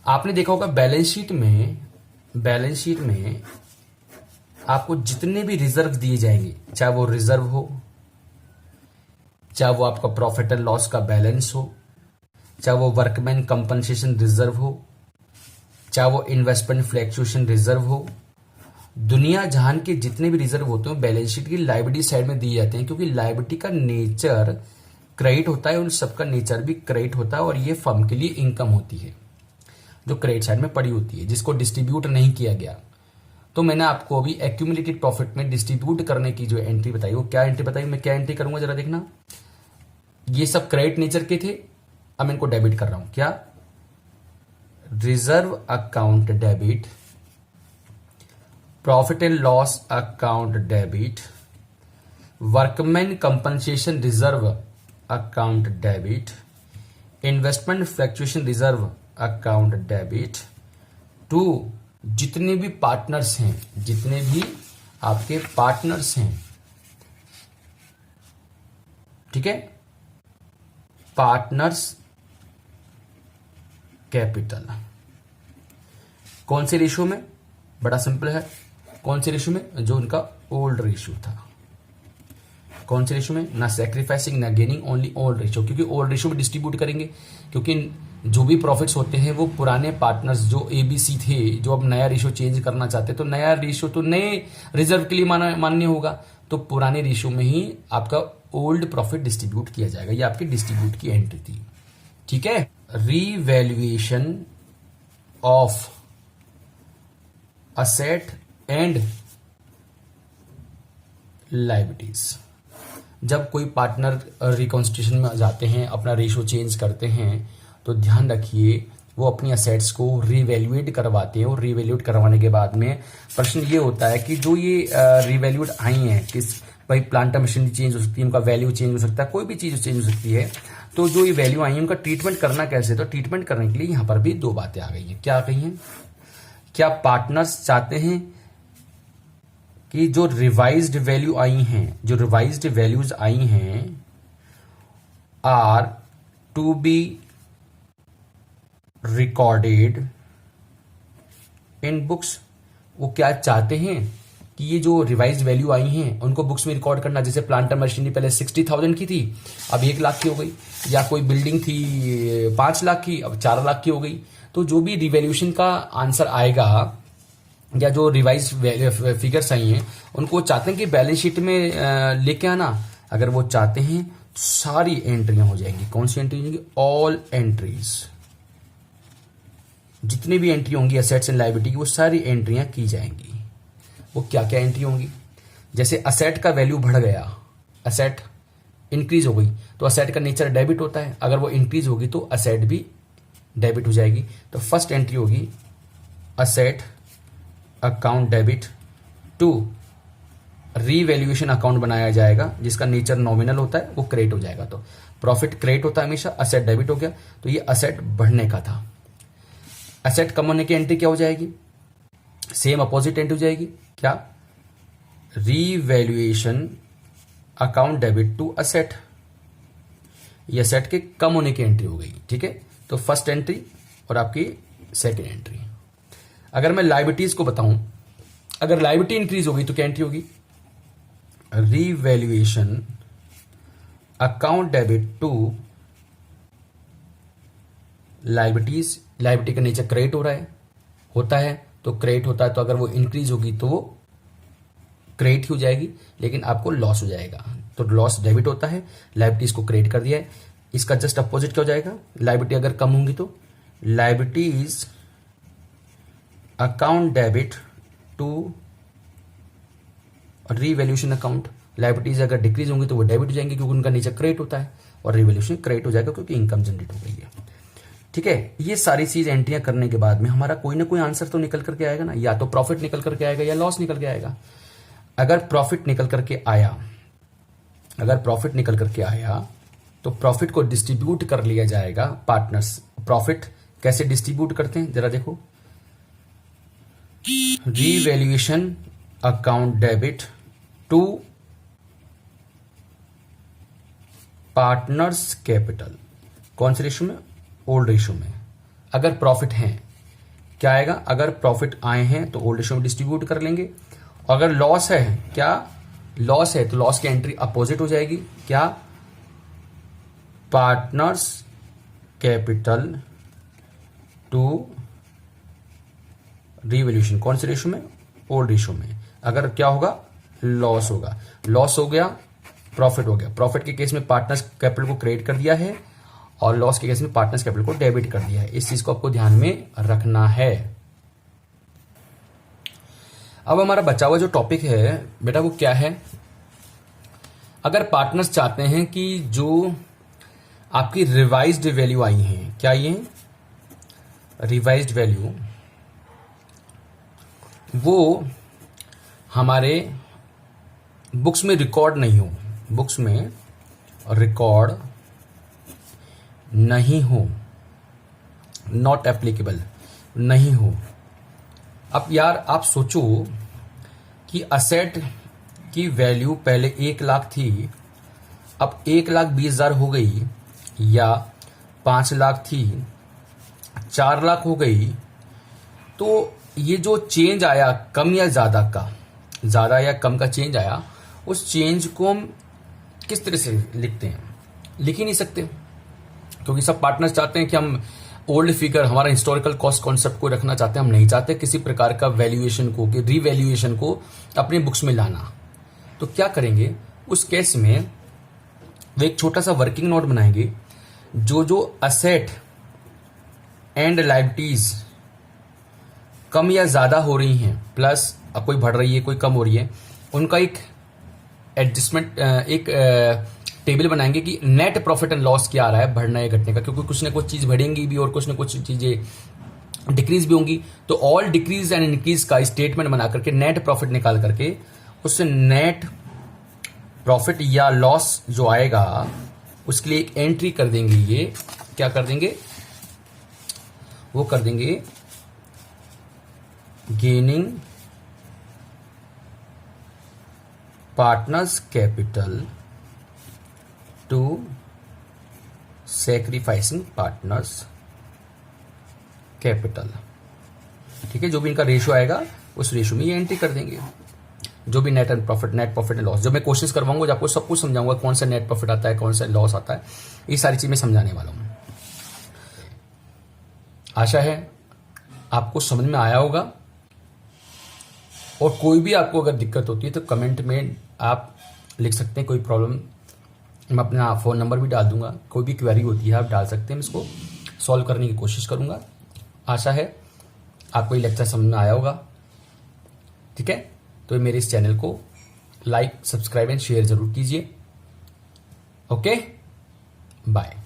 आपने देखा होगा बैलेंस शीट में आपको जितने भी रिजर्व दिए जाएंगे, चाहे वो रिजर्व हो, चाहे वो आपका प्रॉफिट एंड लॉस का बैलेंस हो, चाहे वो वर्कमैन कंपनसेशन रिजर्व हो, चाहे वो इन्वेस्टमेंट फ्लैक्चुएशन रिजर्व हो, दुनिया जहान के जितने भी रिजर्व होते हैं बैलेंस शीट की लायबिलिटी साइड में दिए जाते हैं, क्योंकि लायबिलिटी का नेचर क्रेडिट होता है, उन सबका नेचर भी क्रेडिट होता है, और ये फर्म के लिए इनकम होती है जो क्रेडिट साइड में पड़ी होती है, जिसको डिस्ट्रीब्यूट नहीं किया गया। तो मैंने आपको अभी एक्यूमुलेटेड प्रॉफिट में डिस्ट्रीब्यूट करने की जो एंट्री बताई, वो क्या एंट्री बताई, मैं क्या एंट्री करूंगा जरा देखना। ये सब क्रेडिट नेचर के थे, अब मैं इनको डेबिट कर रहा हूं। क्या? Reserve account debit, profit and loss account debit, workman compensation reserve account debit, investment fluctuation reserve account debit, to जितने भी पार्टनर्स हैं, जितने भी आपके पार्टनर्स हैं, ठीक है, पार्टनर्स कैपिटल। कौन से रेशियो में? बड़ा सिंपल है, कौन से रेशियो में? जो उनका ओल्ड रेशियो था। कौन से रेशियो में? ना सैक्रिफाइसिंग ना गेनिंग, ओनली ओल्ड रेशियो, क्योंकि ओल्ड रेशियो में डिस्ट्रीब्यूट करेंगे, क्योंकि जो भी प्रॉफिट्स होते हैं वो पुराने पार्टनर्स जो एबीसी थे, जो अब नया रेशियो चेंज करना चाहते, तो नया रेशियो तो नए रिजर्व के लिए मान्य होगा, तो पुराने रेशियो में ही आपका ओल्ड प्रॉफिट डिस्ट्रीब्यूट किया जाएगा। ये आपकी डिस्ट्रीब्यूट की एंट्री थी, ठीक है। Revaluation of asset and liabilities, जब कोई पार्टनर रिकॉन्स्टिट्यूशन में जाते हैं, अपना रेशियो चेंज करते हैं, तो ध्यान रखिए वो अपनी असेट्स को रिवैल्यूएट करवाते हैं, और रिवैल्यूएट करवाने के बाद में प्रश्न ये होता है कि जो ये रिवैल्यूएट आई हैं, किस भाई प्लांट मशीनरी चेंज हो सकती है, उनका वैल्यू चेंज हो सकता है, कोई भी चीज चेंज हो सकती है, तो जो ये वैल्यू आई है उनका ट्रीटमेंट करना कैसे? तो ट्रीटमेंट करने के लिए यहां पर भी दो बातें आ गई हैं। क्या आ गई हैं? क्या पार्टनर्स चाहते हैं कि जो रिवाइज्ड वैल्यू आई हैं, जो रिवाइज्ड वैल्यूज आई हैं, are to be recorded in books. वो क्या चाहते हैं कि ये जो रिवाइज्ड वैल्यू आई हैं उनको बुक्स में रिकॉर्ड करना। जैसे प्लांट मशीनरी पहले 60,000 की थी, अब 1 लाख की हो गई, या कोई बिल्डिंग थी 5 लाख की, अब 4 लाख की हो गई। तो जो भी रिवैल्यूएशन का आंसर आएगा या जो रिवाइज फिगर्स आई हैं उनको चाहते हैं कि बैलेंस शीट में लेके आना। अगर वो चाहते हैं तो सारी एंट्रियां हो जाएंगी। कौन सी एंट्री होंगी? ऑल एंट्रीज, जितनी भी एंट्री होंगी एसेट्स एंड लायबिलिटी की, वो सारी एंट्रियां की जाएंगी। वो क्या क्या एंट्री होंगी? जैसे असेट का वैल्यू बढ़ गया, असेट इंक्रीज हो गई, तो असेट का नेचर डेबिट होता है, अगर वो इंक्रीज होगी तो असेट भी डेबिट हो जाएगी। तो फर्स्ट एंट्री होगी asset account debit, to revaluation account बनाया जाएगा जिसका नेचर नॉमिनल होता है, वो क्रेडिट हो जाएगा। तो प्रॉफिट क्रेडिट होता है हमेशा, असेट डेबिट हो गया, तो ये असेट बढ़ने का था। असेट कम होने की एंट्री क्या हो जाएगी? सेम अपोजिट एंट्री हो जाएगी। क्या? Revaluation account debit to asset, ये असेट के कम होने की एंट्री हो गई, ठीक है। तो फर्स्ट एंट्री और आपकी सेकेंड एंट्री। अगर मैं लायबिलिटीज को बताऊं, अगर लायबिलिटी इंक्रीज होगी तो क्या एंट्री होगी? Revaluation account debit to liabilities. Liability का नेचर क्रेडिट हो रहा है, होता है तो क्रेडिट होता है, तो अगर वो इंक्रीज होगी तो वो क्रेडिट हो जाएगी, लेकिन आपको लॉस हो जाएगा। तो लॉस डेबिट होता है, लायबिलिटीज को क्रेडिट कर दिया है। इसका जस्ट अपोजिट क्या हो जाएगा? लायबिलिटी अगर कम होंगी तो liabilities account debit to revaluation account. Liabilities अगर डिक्रीज होंगी तो वो डेबिट हो जाएंगे, क्योंकि उनका नेचर क्रेडिट होता है, और रिवैल्यूएशन क्रेडिट हो जाएगा क्योंकि इनकम जनरेट हो गई है, ठीक है। ये सारी चीज एंट्रियां करने के बाद में हमारा कोई ना कोई आंसर तो निकल करके आएगा ना, या तो प्रॉफिट निकल करके आएगा या लॉस निकल के आएगा। अगर प्रॉफिट निकल करके आया, अगर प्रॉफिट निकल करके आया तो प्रॉफिट को डिस्ट्रीब्यूट कर लिया जाएगा पार्टनर्स। प्रॉफिट कैसे डिस्ट्रीब्यूट करते हैं जरा देखो। Revaluation account debit to partners capital. कौन से रेशियो में? ओल्ड रेशियो में। अगर प्रॉफिट है क्या आएगा? अगर प्रॉफिट आए हैं तो ओल्ड रेशियो में डिस्ट्रीब्यूट कर लेंगे, और अगर लॉस है, क्या लॉस है, तो लॉस की एंट्री अपोजिट हो जाएगी, क्या पार्टनर्स कैपिटल टू रिवैल्यूएशन। कौन से रेशो में? ओल्ड रेशो में। अगर क्या होगा? लॉस होगा। लॉस हो गया, प्रॉफिट हो गया। प्रॉफिट के केस में पार्टनर्स कैपिटल को क्रेडिट कर दिया है और लॉस के केस में पार्टनर्स कैपिटल को डेबिट कर दिया है। इस चीज को आपको ध्यान में रखना है। अब हमारा बचा हुआ जो टॉपिक है बेटा वो क्या है? अगर पार्टनर्स चाहते हैं कि जो आपकी रिवाइज्ड वैल्यू आई है, क्या ये रिवाइज्ड वैल्यू वो हमारे बुक्स में रिकॉर्ड नहीं हो, बुक्स में रिकॉर्ड नहीं हो, नॉट एप्लीकेबल नहीं हो। अब यार आप सोचो कि असेट की वैल्यू पहले 1 लाख थी, अब 1,20,000 हो गई, या 5 लाख थी 4 लाख हो गई, तो ये जो चेंज आया कम या ज्यादा का, ज्यादा या कम का चेंज आया, उस चेंज को हम किस तरह से लिखते हैं? लिख ही नहीं सकते, क्योंकि सब पार्टनर्स चाहते हैं कि हम ओल्ड फिगर, हमारा हिस्टोरिकल कॉस्ट कॉन्सेप्ट को रखना चाहते हैं। हम नहीं चाहते किसी प्रकार का वैल्यूएशन को, कि रीवैल्यूएशन को अपने बुक्स में लाना। तो क्या करेंगे उस केस में? वो एक छोटा सा वर्किंग नोट बनाएंगे, जो असेट एंड लायबिलिटीज कम या ज्यादा हो रही हैं, प्लस अब कोई बढ़ रही है कोई कम हो रही है, उनका एक एडजस्टमेंट, एक टेबल बनाएंगे कि नेट प्रॉफिट एंड लॉस क्या आ रहा है, बढ़ना या घटने का, क्योंकि कुछ ना कुछ चीज बढ़ेंगी भी और कुछ ना कुछ चीजें डिक्रीज भी होंगी। तो ऑल डिक्रीज एंड इंक्रीज का स्टेटमेंट बना करके नेट प्रॉफिट निकाल करके उससे नेट प्रॉफिट या लॉस जो आएगा उसके लिए एक एंट्री कर देंगे। ये क्या कर देंगे? वो कर देंगे gaining partners capital to sacrificing partners capital. ठीक है, जो भी इनका रेशियो आएगा उस रेशियो में ये एंट्री कर देंगे। जो भी नेट प्रॉफिट एंड लॉस, जो मैं कोशिश करवाऊंगा, जो आपको सब कुछ समझाऊंगा, कौन सा नेट प्रॉफिट आता है, कौन सा लॉस आता है, ये सारी चीज मैं समझाने वाला हूं। आशा है आपको समझ में आया होगा। और कोई भी आपको अगर दिक्कत होती है तो कमेंट में आप लिख सकते हैं, कोई प्रॉब्लम, मैं अपना फ़ोन नंबर भी डाल दूंगा। कोई भी क्वेरी होती है आप डाल सकते हैं, मैं इसको सॉल्व करने की कोशिश करूंगा। आशा है आपको ये लेक्चर समझ में आया होगा। ठीक है, तो मेरे इस चैनल को लाइक, सब्सक्राइब एंड शेयर जरूर कीजिए। Okay, bye.